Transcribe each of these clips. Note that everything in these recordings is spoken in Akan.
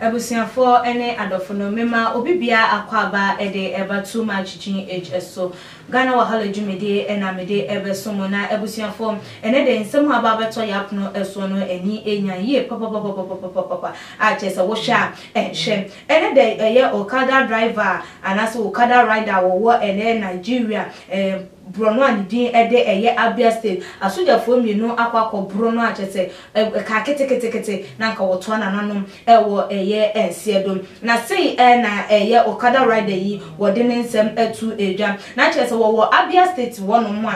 Ebusiafo ene adofono mema obibia akwaba ede eba too much GH so Ghana wahala jumede ena mede ebesomo na ebusiafo ene de nsem aba beto yapno eso no eni enya ye papa achese wo sha ehwe ene de ye Okada driver anaso Okada rider wo ene Nigeria Brono ani ede eye Abia State asujafo mienu akwakọ Brono achese ka kete na nka woto ananom ewo eye ensiedo na sei na eye Okada rider yi wode ne nsem etu edwa na achese wo Abia State wono mu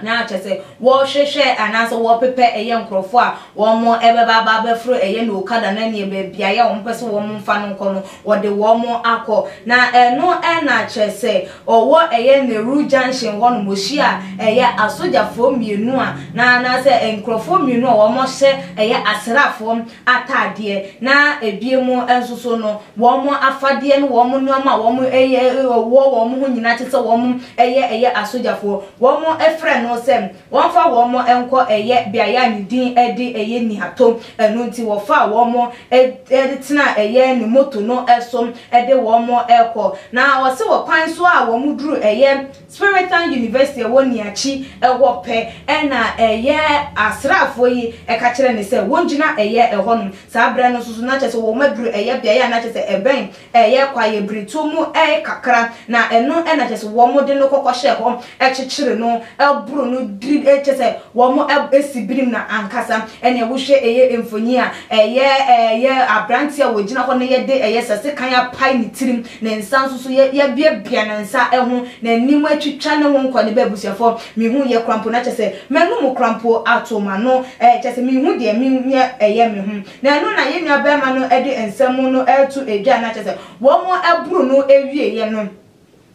na achese wo hwehwe anaso wo pepe eye nkrofo a wo mo ebeba ba befro eye na Okada na ne be bia ye wo mpese wo mfa no nko wode wo mo akọ na no na achese owo eye na Ru Junction wono mohia eye asojafo mienu a na se nkrofo mienu a wo mo hye eye asrafo atade na ebiemu ensoso no wo mo afade no wo mo noma wo mo eye wo mo nyina tete wo mo eye asojafo wo mo friend no sem won fa wo mo enko eye biaya ni din edi eye ni hato enu nti wo fa wo mo editina eye ni moto no esom ede wo mo eko na wo se wo kwan so a wo mu duru eye Spiritan University wo ni achi ewo pe ena eye asrafo yi eka kire ne se wonjina eye ehonum sa bra no susu na chese wo maduru eye biaya na chese eben eye kwaye brito mu kakra na enu ena chese wo mo de no kokoshe ho ekikire no buru no dri chese wo mo esibirim na ankasa ene wo hwe eye emfonyi a eye abrantia wo gina ho ne ye de eye sese kan ya pai ni tirim ne nsa nso so ye bia na nsa eho na nimu atwitwa ne won kwa ne babusiafo mi hu ye krampo na chese menu mu krampo atoma no chese mi hu de mi eye mi hu na no na ye nua ba ma no ede ensam no etu edwa na chese wo mo eburu no ewie ye no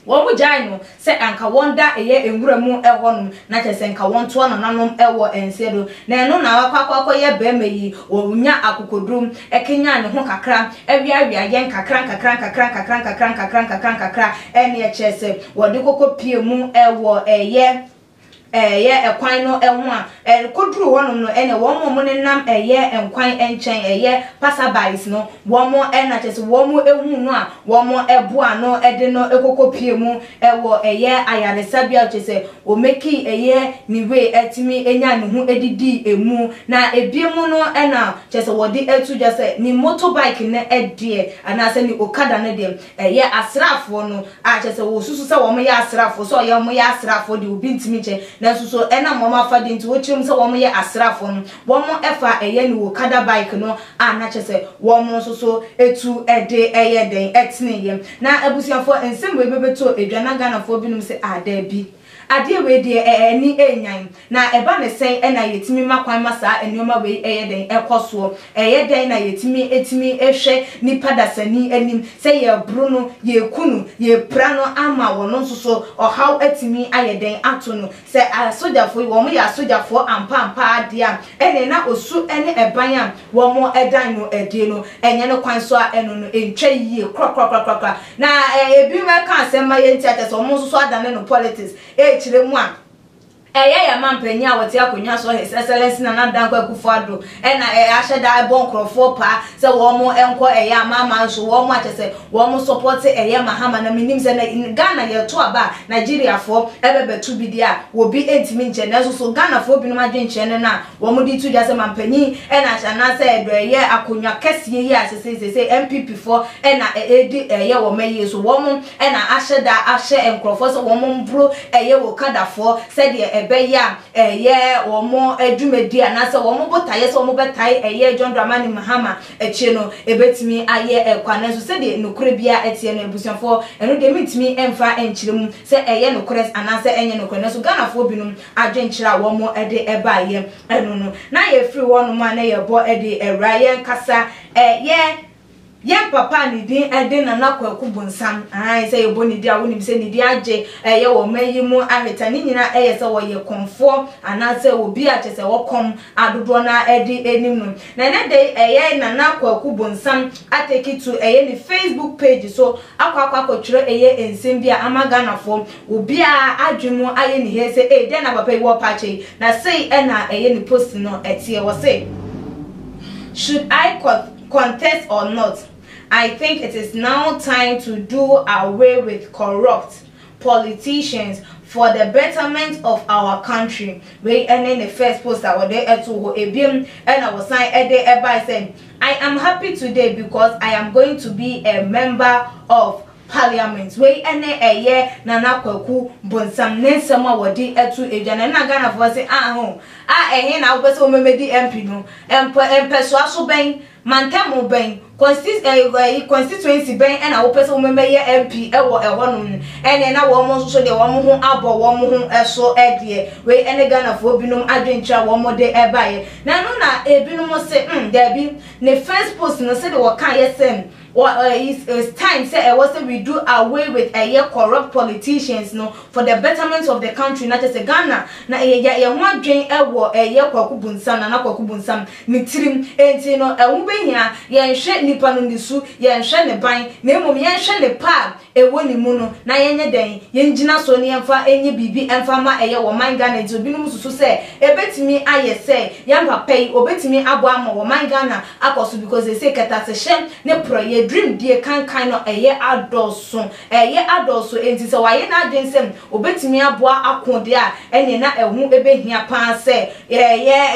wo mu jai no se anka wonda eye enwura mu ehonum na chese nka wonto nanom ewo ensedo na eno na akwakọ ye bema yi onya akokodrum ekenya ne ho kakra awia yen kakra ene chese wode kokọ pie mu ewo eye ekwan no eho a koduru wonum no ene wo mo ne nam eye enkwan enchen eye passerbys no wo mo na chese wo mo ehu no a wo mo eboa no ede no ekokopie mu ewo eye ayaresa bia chese o meki eye niwe etimi enya ne hu edidi emu na ebiemu no na chese wodi etu jase ni motorbike ne ede anase ni Okada ne de eye asrafo no a chese wo susu se wo mo ya asrafo so ye mo ya asrafo de obi ntimi che na suso ena mama fadi nti wo chirim se wo mo ye asrafo no wo mo efa eye ni Okada bike no na chese wo mo suso etu ede eye den etne yem na abusiafo ensem we bebeto edwana Ghana fo binum se ada bi ade we de eni enyan na eba ne sen na yetimi makwan masa enioma we eye den ekoso eye den na yetimi etimi ehwe nipa dasani anim se ye bruno ye kunu ye prano ama wono nsoso ohaw etimi aye den ato no se asojafo wo mo ya asojafo ampa ade a ene na osu ene eban a wo mo edan no ede no enye no kwan so a eno no entwa yie krokra na ebi me ka asema ye ntia so mo nsoso adane no politics chire mu a ya mampanya wote akonya so his excellence na dankwa Akufo-Addo na aheda bon krofo pa se wo mo enko ya mama so wo mo atese wo mo support ya Mahama na minim se na Ghana ye to aba Nigeria fo ebebetu bidia wo bi entimi nche na so Ghana fo bi no madwe nche na wo mo di tu ja se mampanyi na achana se edo ye akonya kese ye asese MPP fo na edi ye wo maye so wo mo na aheda ahye enkrofo so wo mo mbro ye Okada fo se de beya wo mo adwumadi anase wo mo botaye so wo mo betaye John Dramani Mahama echi no ebetimi aye ekwana so se de nokure bia etie no ebusiafo eno de mitimi emfa enchirem se nokure anase enye nokure so Ghana fo binum adwenchira wo mo ede ebaye eno no na ye free one man na ye bo ede eraye nkasa Yen papa ni din ede Nana Kwaku Bonsam say ye boni dia wonim say ni dia age ye wo mayi mu aheta ni nyina ye say wo ye konfo ana say obi a che say wo kom adodo na ede enim no na ne dey ye Nana Kwaku Bonsam atake to ni Facebook page so akwa kire ye ensem bia amagana fo obi a adwemu aye ni he say dey na papa wo pache na say na ni post no etie wo say should I contest or not? I think it is now time to do away with corrupt politicians for the betterment of our country. We ending the first post that was there to Ebim and I was signed by saying I am happy today because I am going to be a member of Parliament. We ene Nana Kwaku Bonsam nensema wodi etu ejana na Ghana for say na obese o memedi MP no empeso aso ben mantamo ben constituency ben na obese o memeye MP ewo no ene na wo mo so de wo mo ho abo wo mo ho eso edie we ene Ghana for binom adwentra wo mo de ebaye na no na ebinom say there be the first post no say de wo kan yesem it's time say we do away with corrupt politicians no for the betterment of the country not just Ghana na ye ho dwen ewo Kwaku Bonsam na Kwaku Bonsam ni tirim enti no ewo behia ye nhwe nipa no nisu ye nhwe ne ban na emom ye nhwe ne pa ewo ni mu no na ye nye den ye ngina so ne emfa enye bibi emfa ma wo man Ghana enti obi no mususu say ebetimi aye say yan papa yi obetimi abo ama wo man Ghana akoso because they say keta se hye ne proye dream die kan no adolso enti se waye na adwensem obetimi aboa akode a ene na ehu ebehia pan se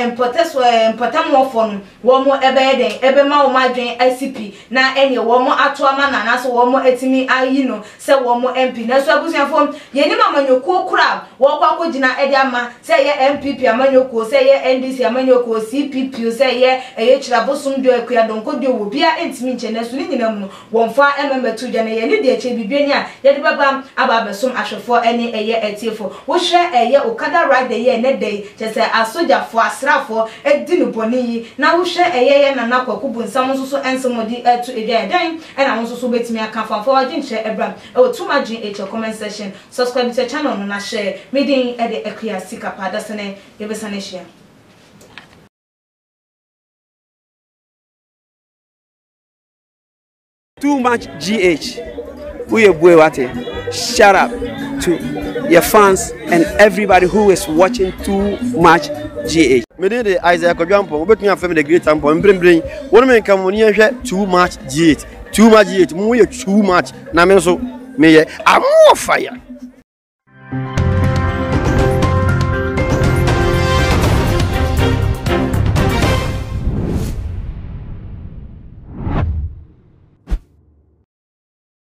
importam wofon wo mo ebe den ebe ma wo madwen ICP na ene wo mo ato ama na so wo mo etimi ayi no se wo mo MP na so abusuafo ye ni mamanyoko kura wo kwa kogina ede ama se ye MPP amanyoko se ye NDC amanyoko CPP se ye chirabosum do akua donko do wo bia entimi nche na so ni nyina mu wonfa emmetu dwane ye ni de eche bibia a ye de baba aba besom ahwefo ene etiefo wo hwe okada ride ye ne dey chese asojafo asrafo edi no boni na wo hwe ye Nana Kwaku Bonsam so ensomodi etu edwa den na wo so betimi aka fanfo wagye nche ebram too much in comment section subscribe to the channel no na share meeting e de akua sika pada sene ye besane share Too much GH. Shout out to your fans and everybody who is watching Too Much GH. Me dey Isaac Odwampo, we betun afem the great ampo mbrembren. Wonu me nka mo ne hwe Too Much GH. Too Much GH. Mo ye too much. Na me so me ye amo fire.